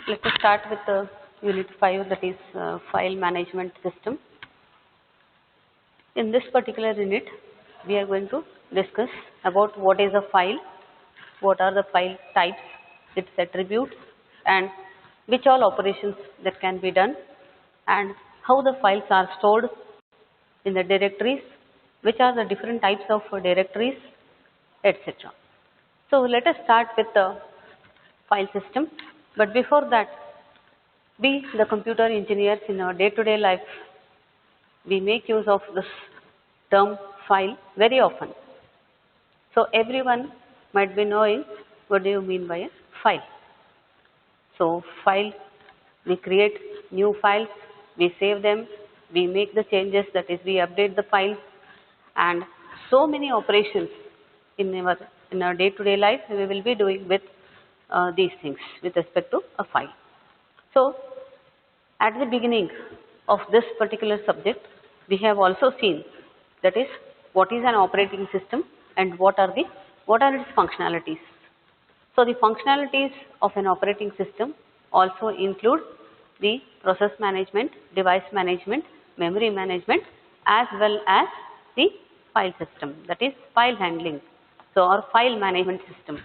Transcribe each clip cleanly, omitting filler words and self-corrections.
Let us start with the Unit 5, that is File Management System. In this particular unit, we are going to discuss about what is a file, what are the file types, its attributes, and which all operations that can be done, and how the files are stored in the directories, which are the different types of directories, etc. So let us start with the file system. But before that, we, the computer engineers, in our day-to-day life, we make use of this term file very often. So everyone might be knowing what do you mean by a file. So file, we create new files, we save them, we make the changes, that is we update the files, and so many operations in our day-to-day life we will be doing with these things with respect to a file. So at the beginning of this particular subject, we have also seen, that is, what is an operating system and what are its functionalities. So the functionalities of an operating system also include the process management, device management, memory management, as well as the file system, that is file handling, so or file management system.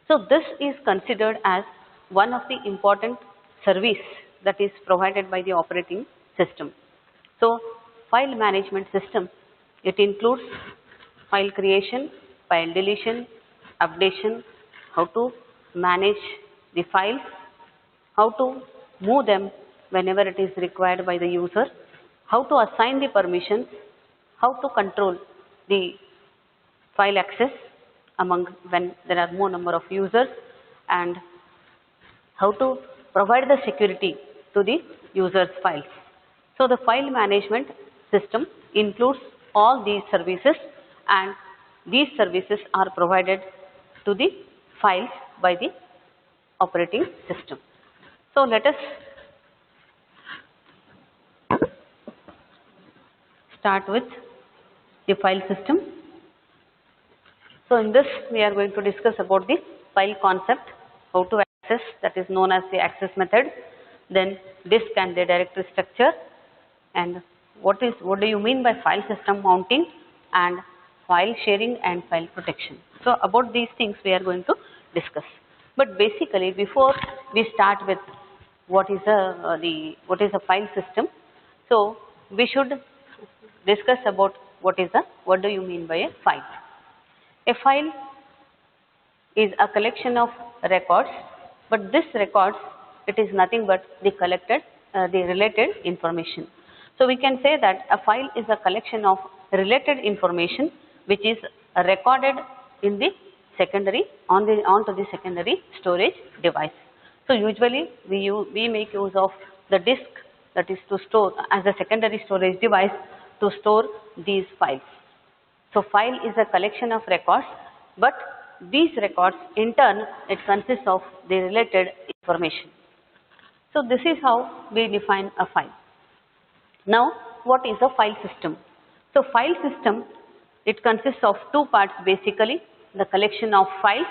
So this is considered as one of the important service that is provided by the operating system. So file management system, it includes file creation, file deletion, updation, how to manage the files, how to move them whenever it is required by the user, how to assign the permissions, how to control the file access among when there are more number of users, and how to provide the security to the user's files. So the file management system includes all these services, and these services are provided to the files by the operating system. So let us start with the file system. So in this we are going to discuss about the file concept, how to access, that is known as the access method, then disk and the directory structure, and what do you mean by file system mounting, and file sharing and file protection. So about these things we are going to discuss. But basically, before we start with what is a file system, so we should discuss about what do you mean by a file. A file is a collection of records, but this records, it is nothing but the related information. So we can say that a file is a collection of related information which is recorded in the secondary onto the secondary storage device. So usually we make use of the disk, that is to store as a secondary storage device to store these files. So file is a collection of records, but these records in turn, it consists of the related information. So this is how we define a file. Now what is a file system? So file system, it consists of two parts basically, the collection of files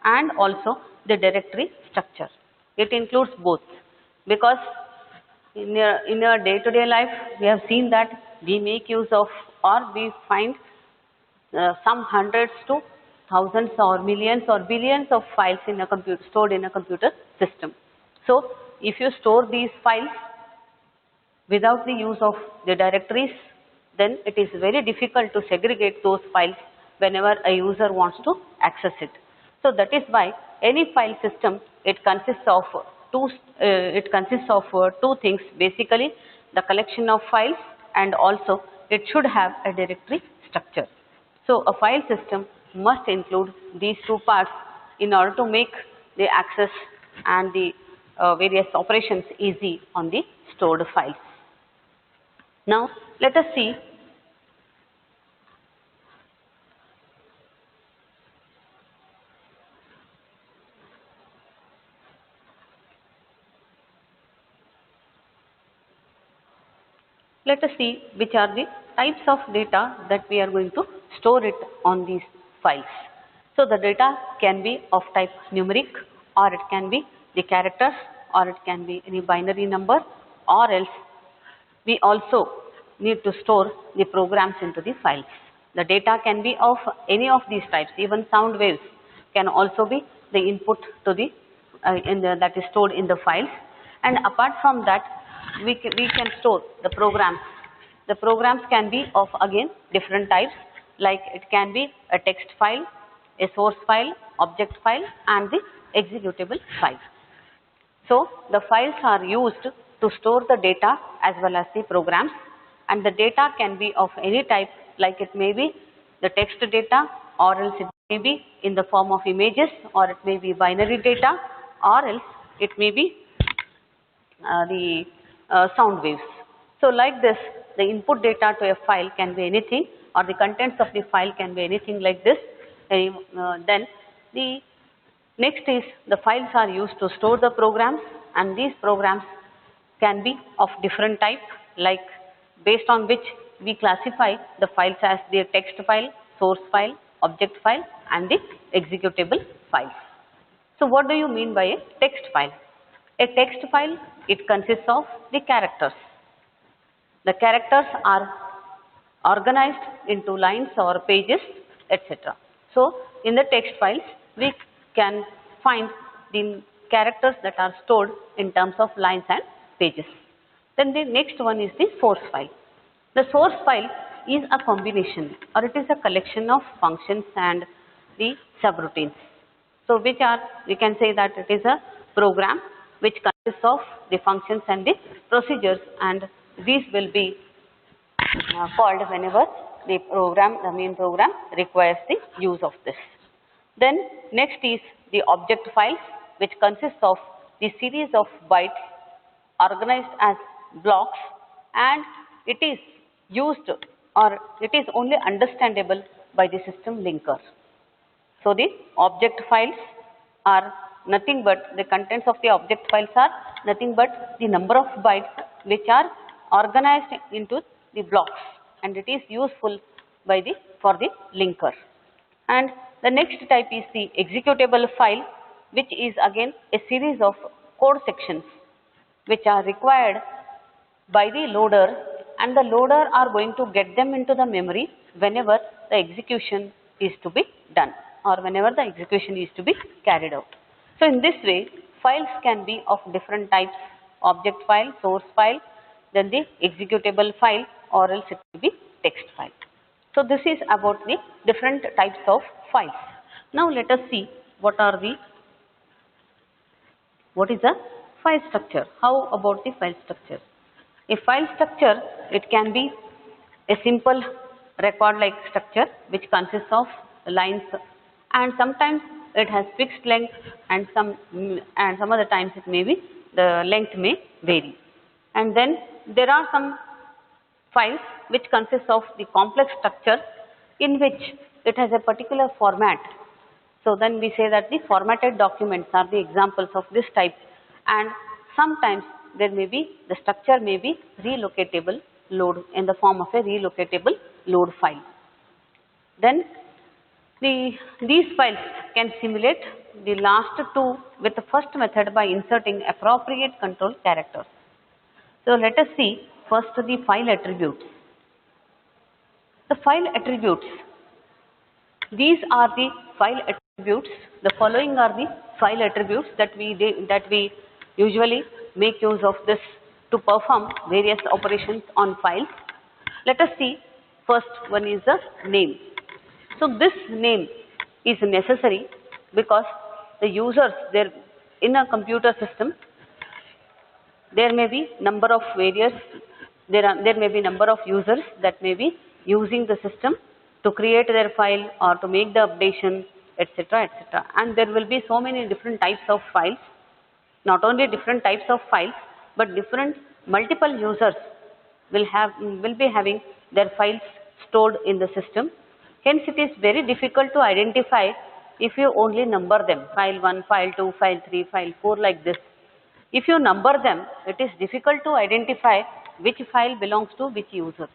and also the directory structure. It includes both, because in our day-to-day life we have seen that we make use of, or we find some hundreds to thousands or millions or billions of files in a computer, stored in a computer system. So if you store these files without the use of the directories, then it is very difficult to segregate those files whenever a user wants to access it. So that is why any file system, it consists of two things basically, the collection of files, and also it should have a directory structure. So a file system must include these two parts in order to make the access and the various operations easy on the stored files. Now let us see which are the types of data that we are going to store it on these files. So the data can be of type numeric, or it can be the characters, or it can be any binary number, or else we also need to store the programs into the files. The data can be of any of these types, even sound waves can also be the input to the, that is stored in the files. And apart from that, we can store the programs. The programs can be of again different types, like it can be a text file, a source file, object file, and the executable file. So the files are used to store the data as well as the programs, and the data can be of any type, like it may be the text data, or else it may be in the form of images, or it may be binary data, or else it may be the sound waves. So like this, the input data to a file can be anything, or the contents of the file can be anything like this. Then the next is the files are used to store the programs, and these programs can be of different type, like based on which we classify the files as the text file, source file, object file, and the executable files. So what do you mean by a text file? A text file, it consists of the characters. The characters are organized into lines or pages, etc. So in the text files, we can find the characters that are stored in terms of lines and pages. Then the next one is the source file. The source file is a combination, or it is a collection of functions and the subroutines. So which are, we can say that it is a program which consists of the functions and the procedures, and these will be called whenever the main program requires the use of this. Then next is the object files, which consists of the series of bytes organized as blocks, and it is used, or it is only understandable by the system linker. So the object files are nothing but, the contents of the object files are nothing but the number of bytes which are organized into the blocks, and it is useful by the, for the linker. And the next type is the executable file, which is again a series of code sections which are required by the loader, and the loader are going to get them into the memory whenever the execution is to be done, or whenever the execution is to be carried out. So in this way, files can be of different types: object file, source file, then the executable file, or else it will be text file. So this is about the different types of files. Now let us see what is a file structure. How about the file structure? A file structure, it can be a simple record-like structure which consists of lines, and sometimes it has fixed length, and some other times it may be, the length may vary. And then there are some files which consist of the complex structure in which it has a particular format. So then we say that the formatted documents are the examples of this type, and sometimes there may be, the structure may be relocatable load, in the form of a relocatable load file. Then these files can simulate the last two with the first method by inserting appropriate control characters. So let us see first the file attributes. The file attributes, these are the file attributes. The following are the file attributes that we usually make use of this to perform various operations on files. Let us see, first one is the name. So this name is necessary because the users, in a computer system, there may be number of there may be number of users that may be using the system to create their file or to make the updation, etc., etc. And there will be so many different types of files. Not only different types of files, but multiple users will be having their files stored in the system. Hence, it is very difficult to identify if you only number them, file 1, file 2, file 3, file 4, like this. If you number them, it is difficult to identify which file belongs to which user,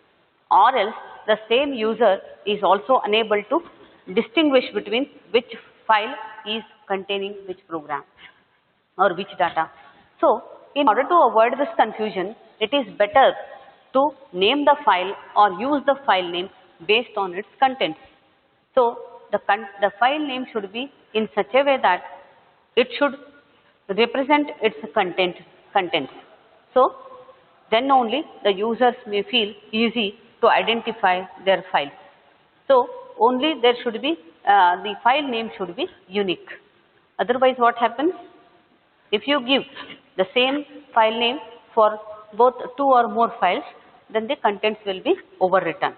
or else the same user is also unable to distinguish between which file is containing which program or which data. So in order to avoid this confusion, it is better to name the file or use the file name based on its contents. So the file name should be in such a way that it should represent its contents. So then only the users may feel easy to identify their files. So only there should be the file name should be unique. Otherwise, what happens? If you give the same file name for both two or more files, then the contents will be overwritten.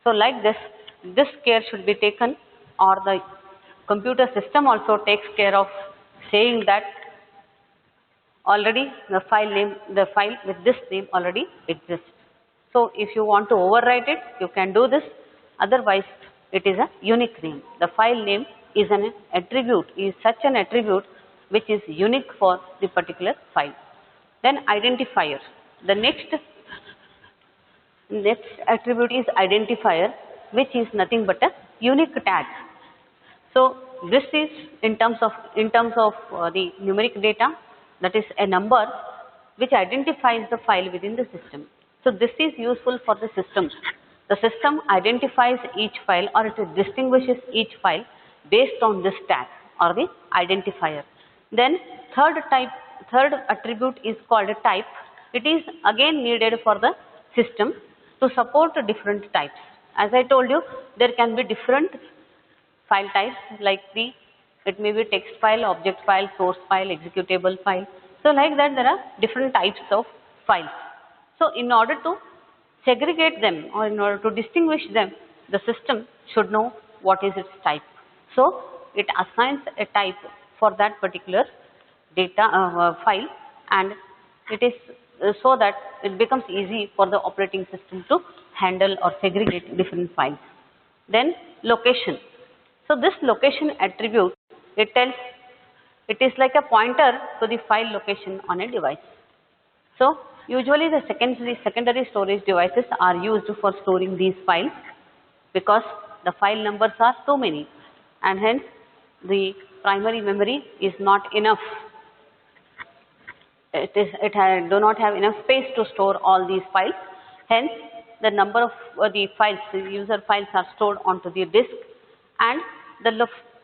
So like this care should be taken, or the computer system also takes care of saying that already the file with this name already exists. So if you want to overwrite it, you can do this. Otherwise, it is a unique name. The file name is an attribute, is such an attribute which is unique for the particular file. Then identifier. The next attribute is identifier, which is nothing but a unique tag. So this is in terms of the numeric data, that is a number which identifies the file within the system. So this is useful for the system. The system identifies each file, or it distinguishes each file based on this tag or the identifier. Then third attribute is called a type. It is again needed for the system to support different types. As I told you, there can be different file types, like it may be text file, object file, source file, executable file. So like that, there are different types of files. So in order to segregate them, or in order to distinguish them, the system should know what is its type. So it assigns a type for that particular data file, and it is so that it becomes easy for the operating system to handle or segregate different files. Then location. So this location attribute, it is like a pointer to the file location on a device. So usually the secondary storage devices are used for storing these files, because the file numbers are so many, and hence the primary memory is not enough. It do not have enough space to store all these files. Hence the number of the files, the user files, are stored onto the disk, and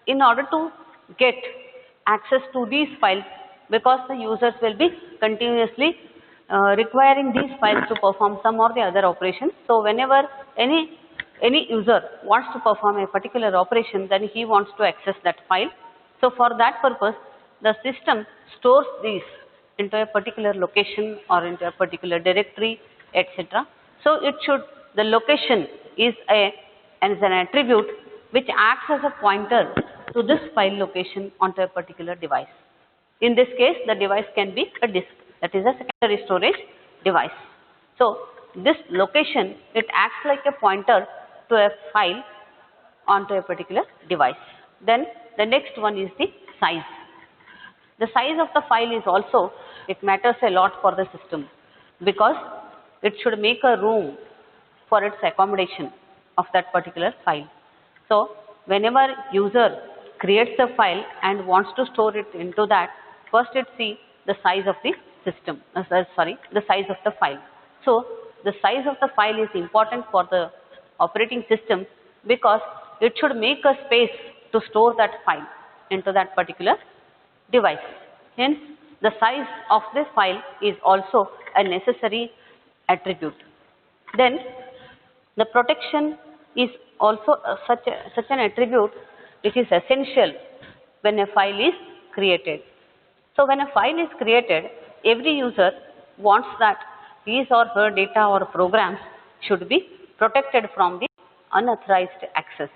in order to get access to these files, because the users will be continuously requiring these files to perform some or the other operations. So whenever any user wants to perform a particular operation, then he wants to access that file. So for that purpose, the system stores these into a particular location or into a particular directory, etc. So the location is an attribute which acts as a pointer to this file location onto a particular device. In this case, the device can be a disk, that is a secondary storage device. So this location, it acts like a pointer to a file onto a particular device. Then the next one is the size. The size of the file is also, it matters a lot for the system, because it should make a room for its accommodation of that particular file. So whenever user creates a file and wants to store it into that, first it sees the size of the system, the size of the file. So the size of the file is important for the operating system, because it should make a space to store that file into that particular device. Hence the size of the file is also a necessary attribute. Then the protection is also such an attribute which is essential when a file is created. So when a file is created, every user wants that his or her data or programs should be protected from the unauthorized access.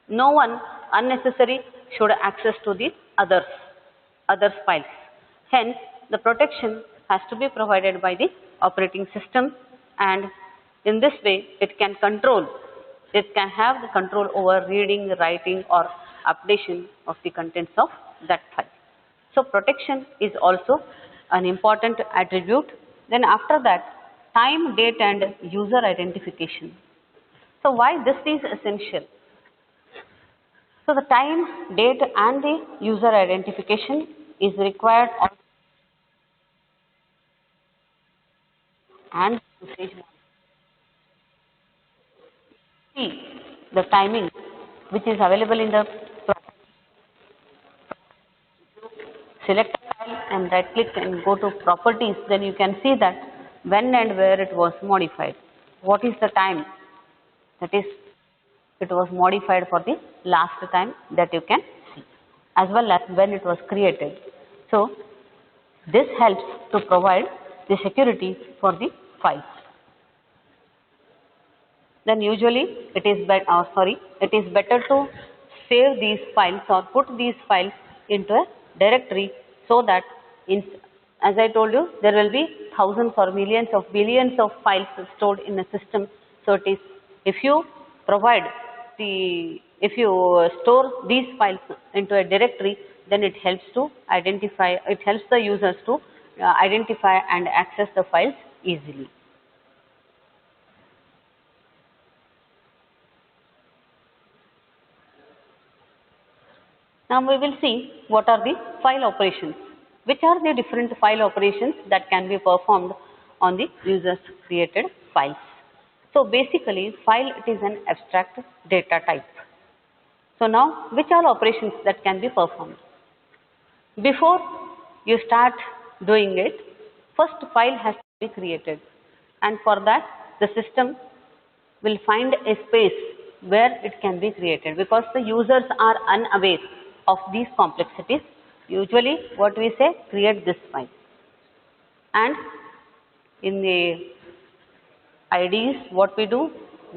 No one unnecessary should access to the others files. Hence the protection has to be provided by the operating system, and in this way it can have the control over reading, writing, or updation of the contents of that file. So protection is also an important attribute. Then after that, time, date, and user identification. So why this is essential? So the time, date, and the user identification is required and usage monitor. See the timing which is available in the select a file and right click and go to properties, then you can see that when and where it was modified. What is the time that is it was modified for the last time that you can see, as well as when it was created. So this helps to provide the security for the files. Then usually it is better to save these files or put these files into a directory, so that as I told you, there will be thousands or millions of billions of files stored in a system. So it is, if you store these files into a directory, then it helps the users to identify and access the files easily. Now we will see what are the file operations. Which are the different file operations that can be performed on the user's created files. So basically, file, it is an abstract data type. So now, which are operations that can be performed? Before you start doing it, first file has to be created, and for that the system will find a space where it can be created, because the users are unaware of these complexities. Usually what we say, create this file, and in the IDEs what we do,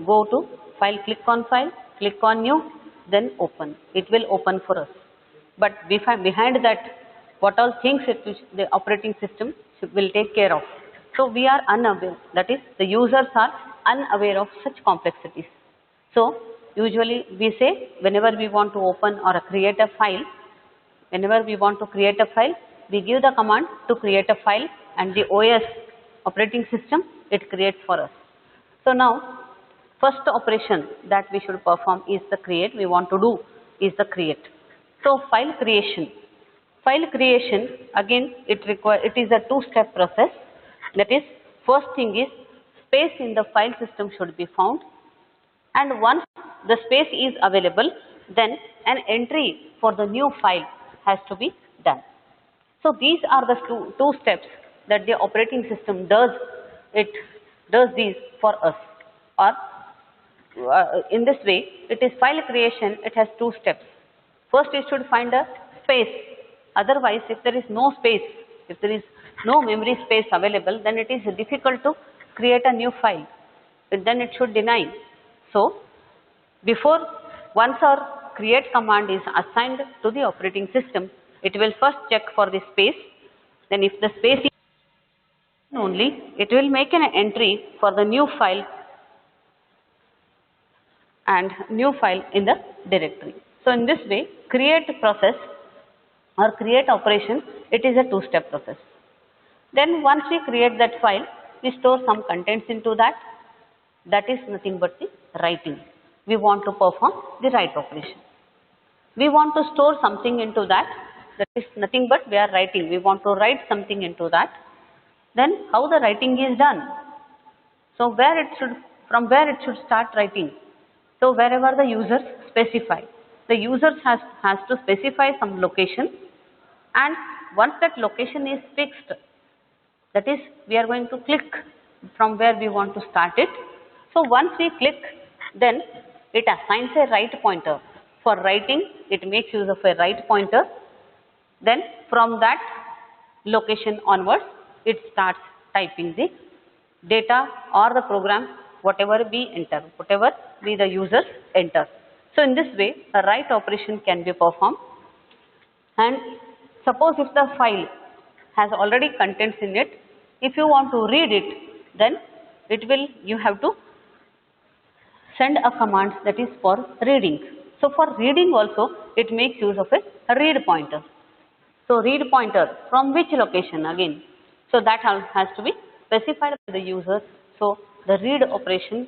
go to file, click on new, then open. It will open for us. But behind that, what all things the operating system will take care of. So we are unaware, that is, the users are unaware of such complexities. So usually we say, whenever we want to open or create a file, we give the command to create a file, and the OS operating system, it creates for us. So now, first operation that we should perform is the create. We want to do is the create. So file creation. File creation, again, it is a two-step process. That is, first thing is, space in the file system should be found, and once the space is available, then an entry for the new file has to be done. So these are the two steps that the operating system does. It does these for us, or in this way, it is file creation. It has two steps. First, it should find a space. Otherwise, if there is no space, if there is no memory space available, then it is difficult to create a new file. Then it should deny. So once our create command is assigned to the operating system, it will first check for the space. Then if the space is only, it will make an entry for the new file in the directory. So in this way, create process or create operation, it is a two-step process. Then once we create that file, we store some contents into that. That is nothing but the writing. We want to perform the write operation. We want to store something into that. That is nothing but we are writing. We want to write something into that. Then how the writing is done? So from where it should start writing? So wherever the users specify. The users has to specify some location, and once that location is fixed, that is, we are going to click from where we want to start it. So once we click, then it assigns a write pointer. For writing, it makes use of a write pointer. Then from that location onwards, it starts typing the data or the program, whatever we enter, whatever we the users enter. So in this way, a write operation can be performed. And suppose if the file has already contents in it, if you want to read it, then you have to send a command that is for reading. So for reading also, it makes use of a read pointer. So read pointer from which location again? So that has to be specified by the user. So the read operation,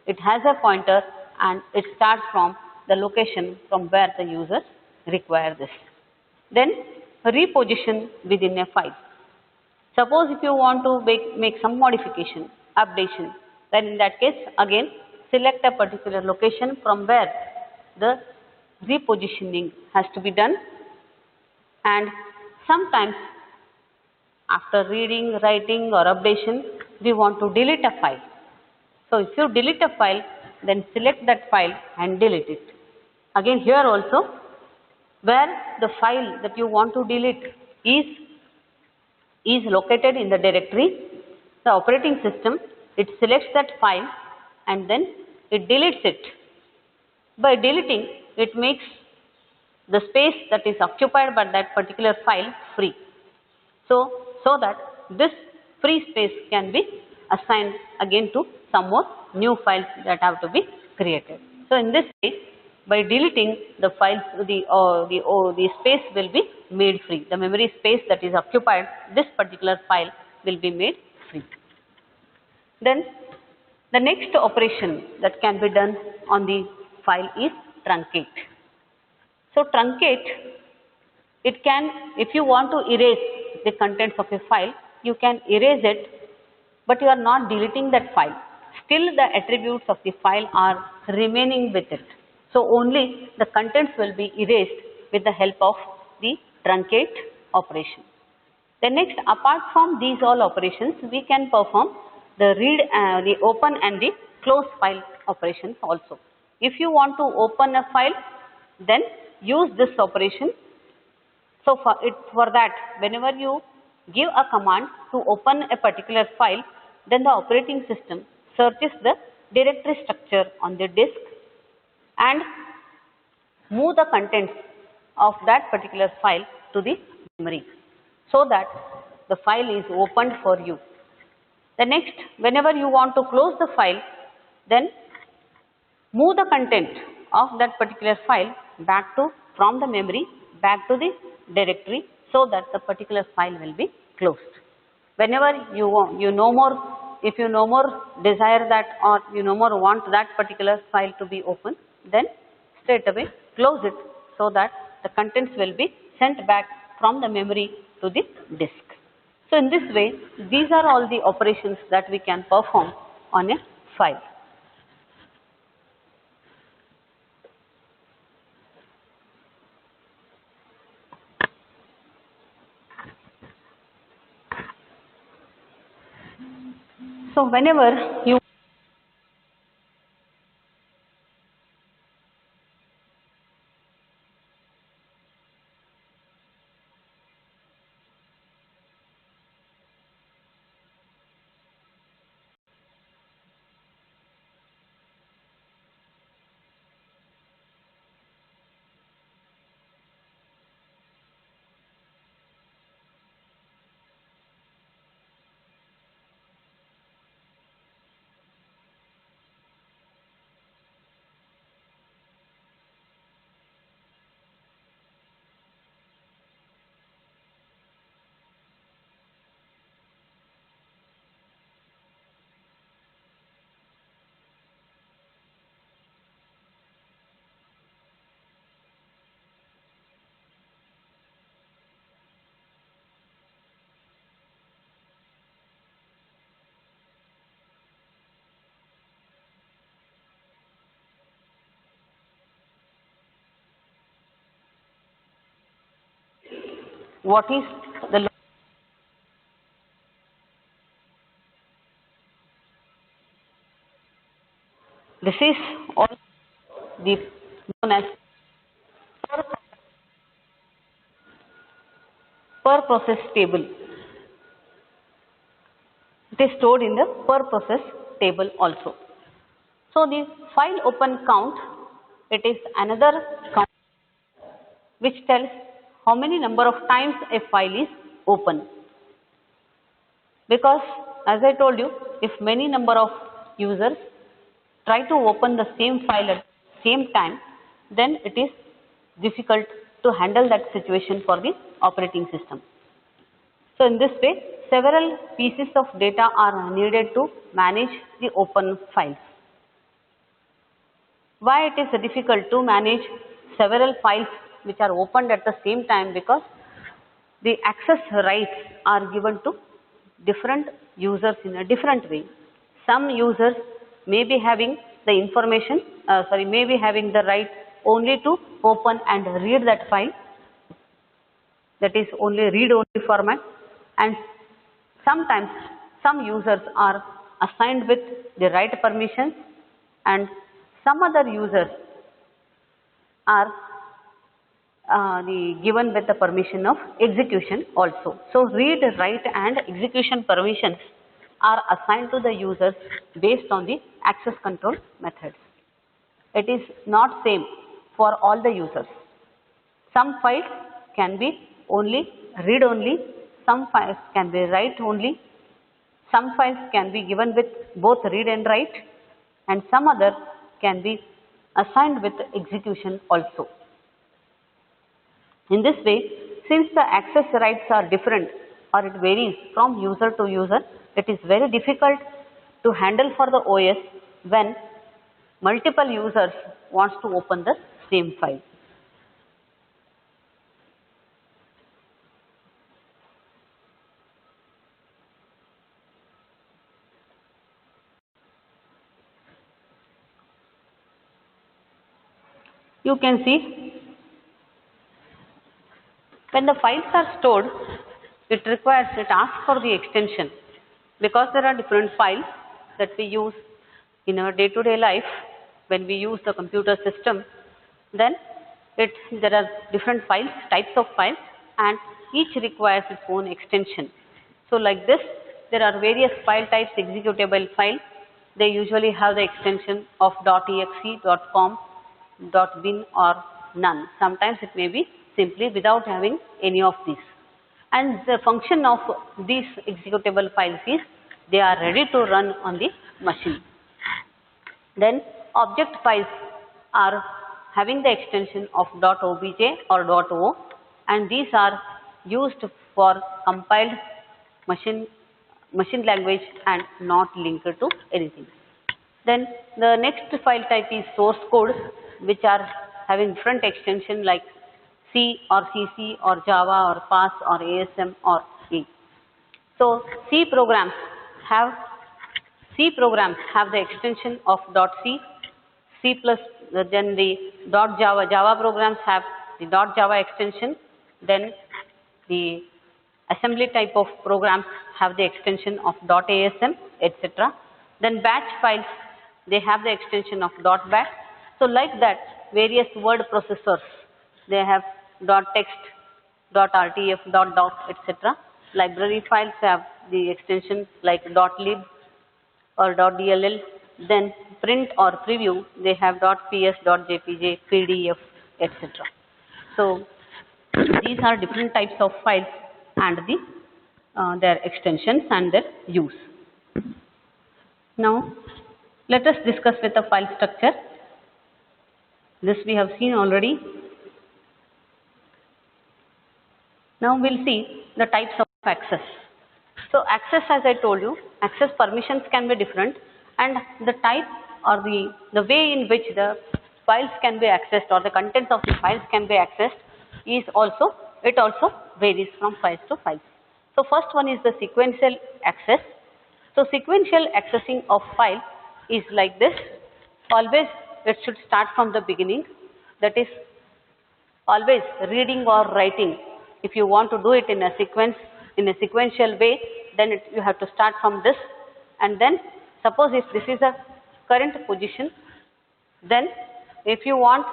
it has a pointer and it starts from the location from where the users require this. Then reposition within a file. Suppose if you want to make some modification, updation, then in that case again select a particular location from where the repositioning has to be done, and sometimes after reading, writing or updation we want to delete a file. So if you delete a file, then select that file and delete it. Again here also, where the file that you want to delete is located in the directory, the operating system, it selects that file and then it deletes it. By deleting, it makes the space that is occupied by that particular file free. So that this free space can be assigned again to some more new files that have to be created. So in this way, by deleting the files, the space will be made free. The memory space that is occupied, this particular file will be made free. Then the next operation that can be done on the file is truncate. So truncate, it can, if you want to erase the contents of a file, you can erase it, but you are not deleting that file. Still the attributes of the file are remaining with it. So only the contents will be erased with the help of the truncate operation. The next, apart from these all operations, we can perform the read, the open and the close file operations also. If you want to open a file, then use this operation. So for that, whenever you give a command to open a particular file, then the operating system searches the directory structure on the disk and move the contents of that particular file to the memory, so that the file is opened for you. The next, whenever you want to close the file, then move the content of that particular file back to, from the memory back to the directory, so that the particular file will be closed. Whenever you want, if you no more desire that, or you no more want that particular file to be open, then straight away close it, so that the contents will be sent back from the memory to the disk. So in this way, these are all the operations that we can perform on a file. So whenever you what is the this is all the known as per process table. It is stored in the per process table also. So the file open count, it is another count which tells how many number of times a file is open. Because as I told you, if many number of users try to open the same file at the same time, then it is difficult to handle that situation for the operating system. So in this way, several pieces of data are needed to manage the open files. Why it is difficult to manage several files which are opened at the same time? Because the access rights are given to different users in a different way. Some users may be having the information, may be having the right only to open and read that file, that is only read-only format, and sometimes some users are assigned with the right permissions and some other users are given with the permission of execution also. So read, write and execution permissions are assigned to the users based on the access control methods. It is not same for all the users. Some files can be only read only, some files can be write only, some files can be given with both read and write, and some other can be assigned with execution also. In this way, since the access rights are different or it varies from user to user, it is very difficult to handle for the OS when multiple users wants to open the same file. You can see when the files are stored, it asks for the extension because there are different files that we use in our day-to-day life. When we use the computer system, then there are different files, types of files, and each requires its own extension. So like this, there are various file types, executable file. They usually have the extension of .exe, .com, .bin or none. Sometimes it may be simply without having any of these. And the function of these executable files is they are ready to run on the machine. Then object files are having the extension of .obj or .o, and these are used for compiled machine language and not linked to anything. Then the next file type is source code, which are having different extension like C or CC or Java or PASS or ASM or E. So C programs have the extension of .c, then the Java programs have the .java extension, then the assembly type of programs have the extension of .asm, etc. Then batch files, they have the extension of .bat. So like that, various word processors, they have .text, .rtf, .doc, etc. Library files have the extension like .lib or .dll. Then print or preview, they have .ps, .jpg, pdf, etc. So these are different types of files and their extensions and their use. Now let us discuss with the file structure. This we have seen already. Now we'll see the types of access. So access, as I told you, access permissions can be different, and the type or the way in which the files can be accessed or the contents of the files can be accessed is also varies from files to files. So first one is the sequential access. So sequential accessing of file is like this. Always it should start from the beginning, that is always reading or writing. If you want to do it in a sequential way, then you have to start from this, and then suppose if this is a current position, then if you want,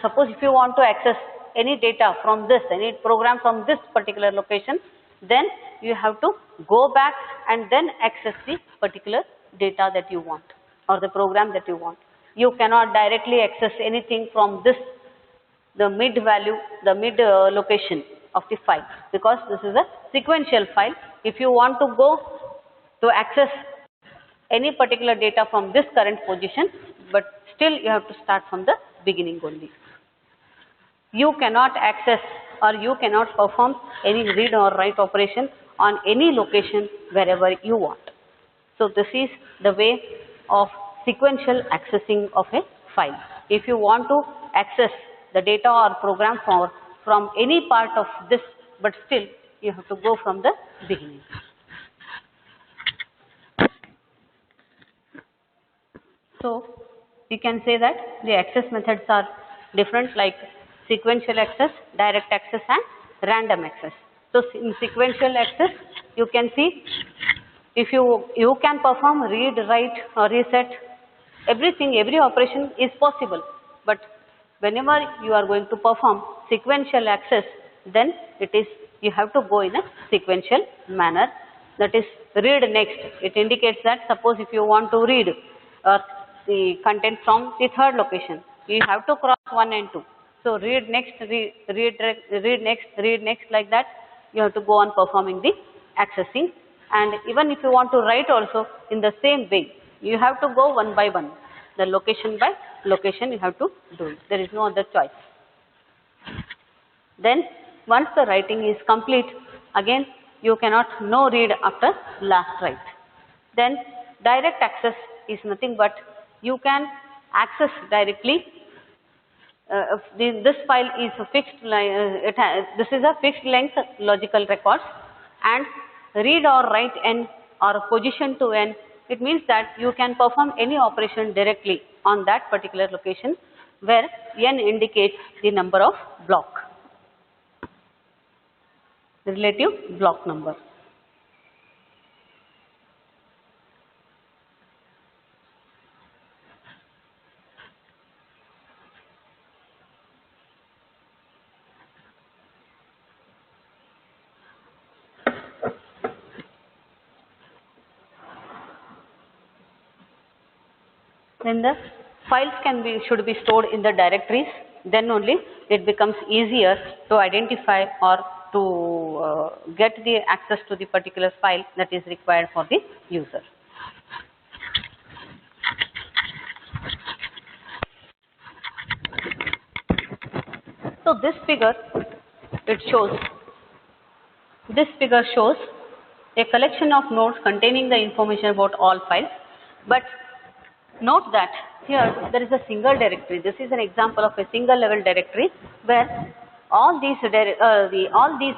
suppose if you want to access any data from this, any program from this particular location, then you have to go back and then access the particular data that you want or the program that you want. You cannot directly access anything from this, the mid location of the file, because this is a sequential file. If you want to go to access any particular data from this current position, but still you have to start from the beginning only. You cannot access or you cannot perform any read or write operation on any location wherever you want. So this is the way of sequential accessing of a file. If you want to access the data or program from any part of this, but still you have to go from the beginning. So we can say that the access methods are different, like sequential access, direct access and random access. So in sequential access, you can see if you can perform read, write or reset, everything, every operation is possible. But whenever you are going to perform sequential access, then it is you have to go in a sequential manner. That is read next. It indicates that suppose if you want to read the content from the third location, you have to cross 1 and 2. So read next, read next, read next, like that. You have to go on performing the accessing. And even if you want to write also in the same way, you have to go one by one. The location by location you have to do it. There is no other choice. Then once the writing is complete, again you cannot no read after last write. Then direct access is nothing but you can access directly. This file is a fixed this is a fixed length logical records, and read or write n or position to n, it means that you can perform any operation directly on that particular location where n indicates the number of block, relative block number. Then the files should be stored in the directories. Then only it becomes easier to identify or to get the access to the particular file that is required for the user. So this figure shows a collection of nodes containing the information about all files, but note that here there is a single directory. This is an example of a single level directory where all these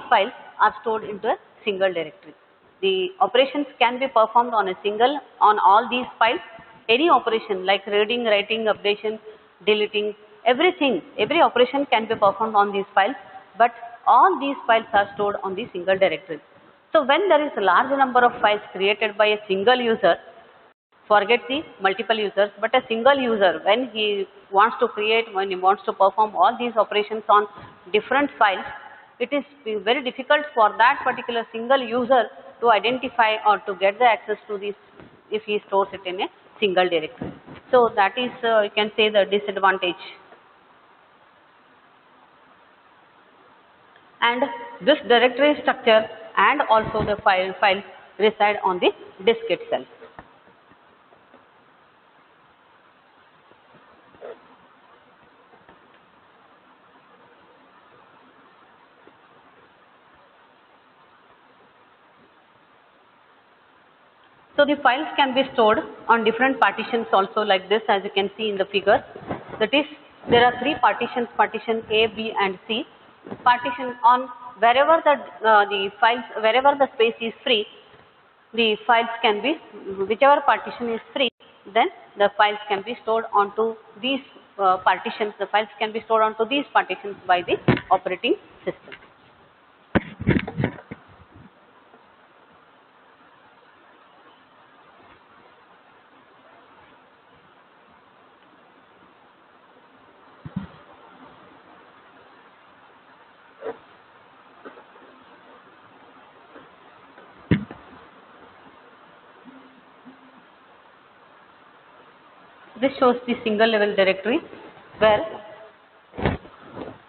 files are stored into a single directory. The operations can be performed on all these files. Any operation like reading, writing, updation, deleting, every operation can be performed on these files, but all these files are stored on the single directory. So when there is a large number of files created by a single user, forget the multiple users, but a single user, when he wants to perform all these operations on different files, it is very difficult for that particular single user to identify or to get the access to this if he stores it in a single directory. So that is you can say the disadvantage. And this directory structure and also the files reside on the disk itself. So the files can be stored on different partitions also, like this, as you can see in the figure. That is, there are three partitions, partition A, B and C. Partition on wherever wherever the space is free, the files can be, whichever partition is free, then the files can be stored onto these partitions. The files can be stored onto these partitions by the operating system. This shows the single level directory where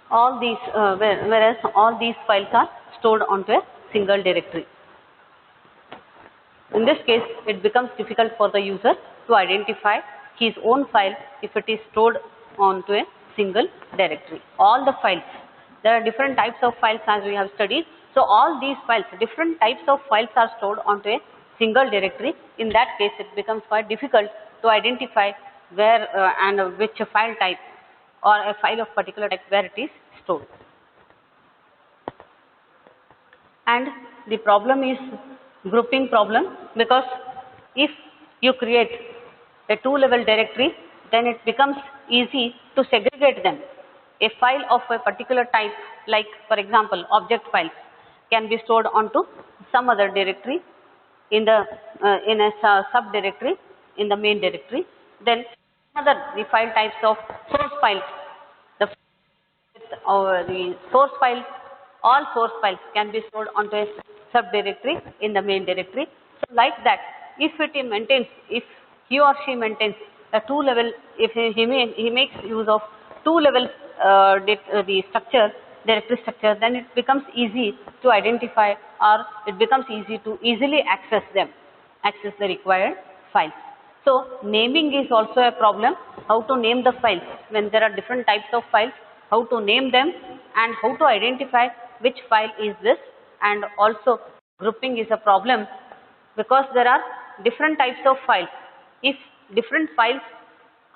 all these whereas all these files are stored onto a single directory. In this case, it becomes difficult for the user to identify his own file if it is stored onto a single directory. All the files, there are different types of files as we have studied. So all these files, different types of files are stored onto a single directory. In that case, it becomes quite difficult to identify where and which file type or a file of particular type where it is stored. And the problem is grouping problem, because if you create a two-level directory, then it becomes easy to segregate them. A file of a particular type, like for example object files, can be stored onto some other directory in the in a subdirectory in the main directory. Then the file types of source files, the the source files, all source files can be stored onto a subdirectory in the main directory. So like that, if he or she maintains a two-level, if he makes use of two-level the structure, directory structure, then it becomes easy to identify, or it becomes easy to easily access the required files. So naming is also a problem. How to name the files when there are different types of files, how to name them, and how to identify which file is this. And also grouping is a problem, because there are different types of files. If different files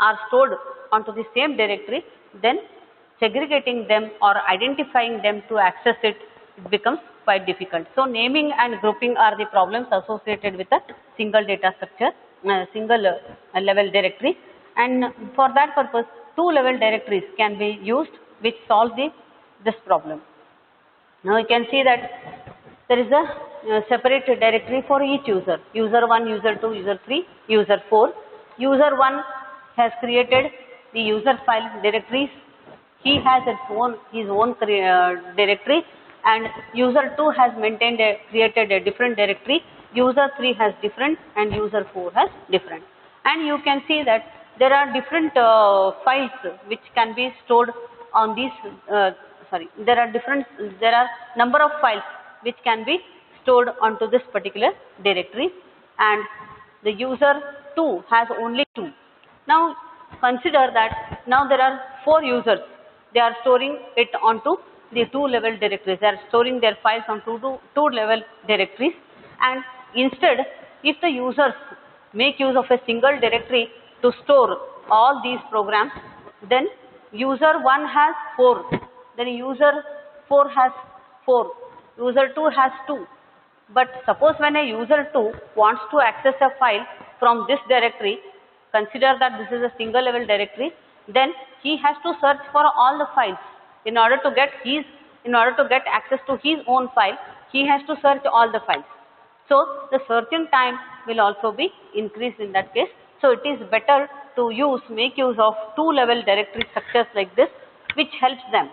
are stored onto the same directory, then segregating them or identifying them to access it becomes quite difficult. So naming and grouping are the problems associated with a single data structure, single level directory, and for that purpose two-level directories can be used, which solve this problem. Now you can see that there is a separate directory for each user: user 1, user 2, user 3, user 4. User 1 has created the user file directories. He has his own directory, and user 2 has created a different directory. User 3 has different, and user 4 has different. And you can see that there are different files which can be stored on these. There are number of files which can be stored onto this particular directory, and the user 2 has only 2. Now consider that now there are 4 users. They are storing it onto the two-level directories. They are storing their files on two-level directories, and instead, if the users make use of a single directory to store all these programs, then user 1 has 4, then user 4 has 4, user 2 has 2. But suppose when a user 2 wants to access a file from this directory, consider that this is a single level directory, then he has to search for all the files. In order to get access to his own file, he has to search all the files. So the searching time will also be increased in that case. So it is better to make use of two-level directory structures like this, which helps them.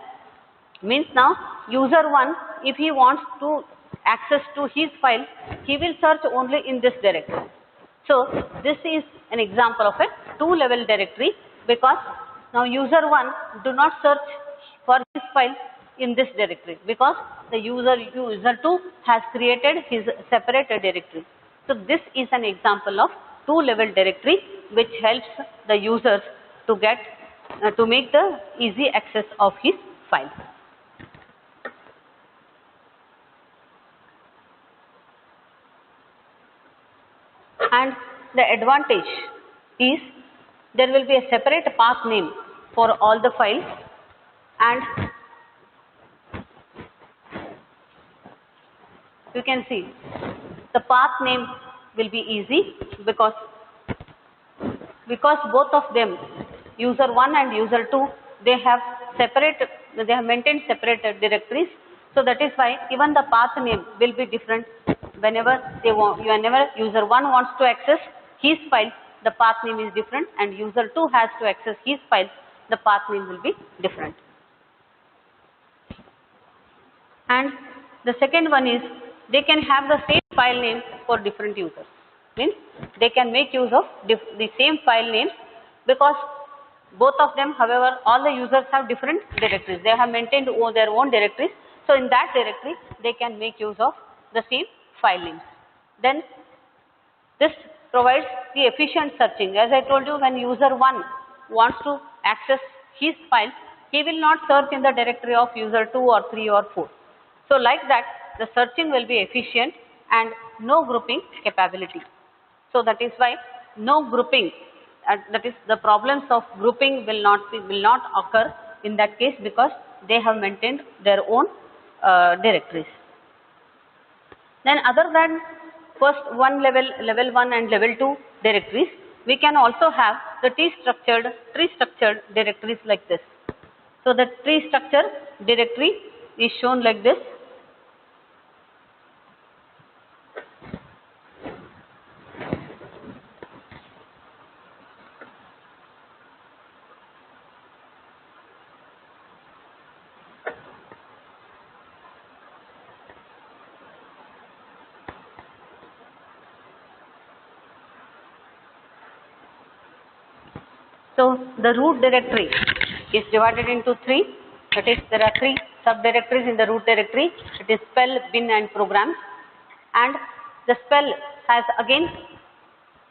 Means now user 1, if he wants to access to his file, he will search only in this directory. So this is an example of a two-level directory, because now user 1 do not search for his file in this directory, because the user 2 has created his separate directory. So this is an example of two-level directory, which helps the users to make the easy access of his file. And the advantage is there will be a separate path name for all the files, and you can see the path name will be easy, because both of them, user 1 and user 2, they have maintained separate directories. So that is why even the path name will be different. Whenever user 1 wants to access his file, the path name is different, and user 2 has to access his file, the path name will be different. And the second one is they can have the same file name for different users. Means they can make use of the same file names, because both of them, however, all the users have different directories. They have maintained their own directories. So in that directory, they can make use of the same file names. Then this provides the efficient searching. As I told you, when user 1 wants to access his file, he will not search in the directory of user 2 or 3 or 4. So like that, the searching will be efficient and no grouping capability. So that is why no grouping, that is the problems of grouping will not occur in that case, because they have maintained their own directories. Then other than first one level, level 1 and level 2 directories, we can also have the tree structured directories like this. So the tree structure directory is shown like this. So the root directory is divided into three. That is, there are three subdirectories in the root directory. It is spell, bin and programs. And the spell has again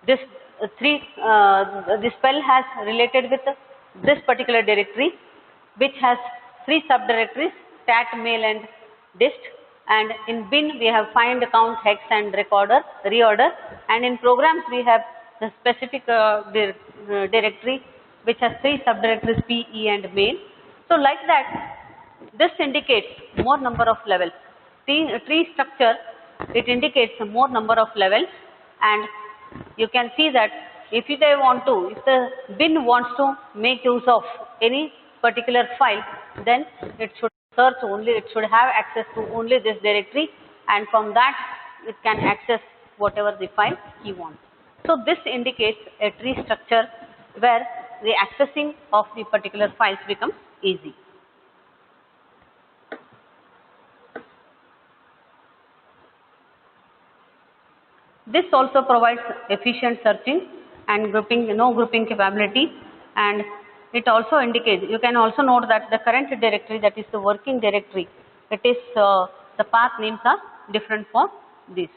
this the spell has related with this particular directory, which has three subdirectories: stat, mail and dist. And in bin we have find, count, hex and reorder. And in programs we have the specific directory which has three subdirectories: p, e and mail. So like that, this indicates more number of levels. Tree structure, it indicates more number of levels, and you can see that if the bin wants to make use of any particular file, then it should search only, it should have access to only this directory, and from that it can access whatever the file he wants. So this indicates a tree structure where the accessing of the particular files becomes easy. This also provides efficient searching and grouping, no grouping capability, and it also indicates, you can also note that the current directory, that is the working directory, it is the path names are different for this.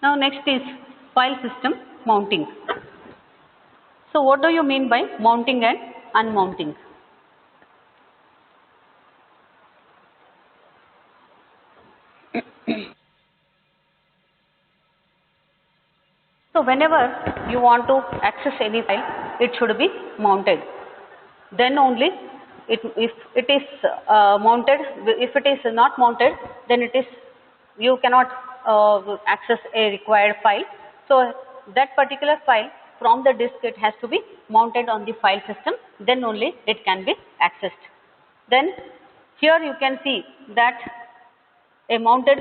Now next is file system mounting. So what do you mean by mounting and unmounting? So whenever you want to access any file, it should be mounted. Then only, if it is mounted, if it is not mounted, then it is, you cannot access a required file. So that particular file from the disk, it has to be mounted on the file system, then only it can be accessed. Then here you can see that a mounted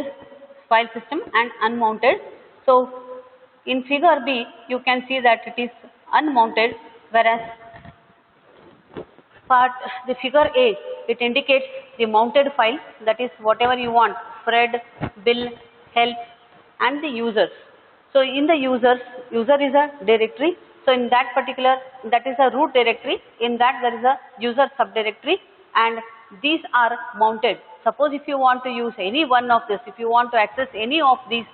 file system and unmounted. So in figure B, you can see that it is unmounted, whereas the figure A, it indicates the mounted file, that is whatever you want: Fred, Bill, help and the users. So in the user is a directory. So in that particular, that is a root directory. In that there is a user subdirectory, and these are mounted. Suppose if you want to use any one of this, if you want to access any of these,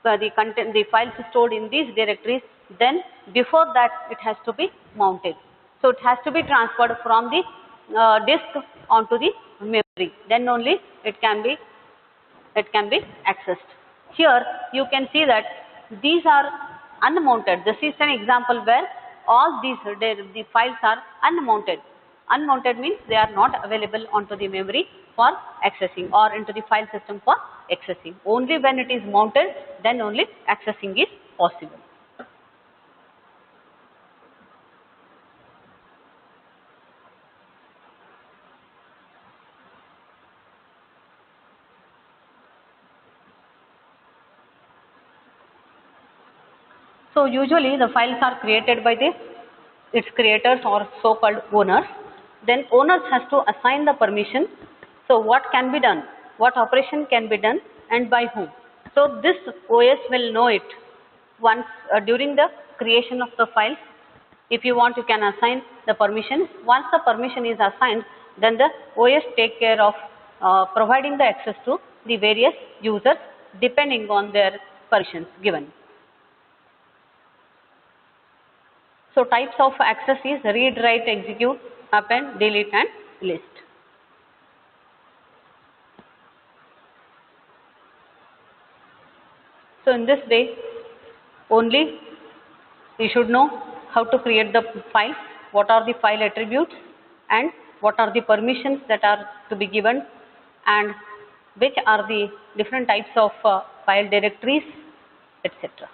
the content, the files stored in these directories, then before that it has to be mounted. So it has to be transferred from the disk onto the memory. Then only it can be accessed. Here you can see that these are unmounted. This is an example where all these the files are unmounted. Unmounted means they are not available onto the memory for accessing or into the file system for accessing. Only when it is mounted, then only accessing is possible. So usually the files are created by its creators or so-called owners. Then owners has to assign the permission. So what can be done, what operation can be done, and by whom. So this OS will know it once during the creation of the files. If you want, you can assign the permission. Once the permission is assigned, then the OS take care of providing the access to the various users depending on their permissions given. So types of access is read, write, execute, append, delete and list. So in this way, only You should know how to create the files, what are the file attributes, and what are the permissions that are to be given, and which are the different types of file directories, etc.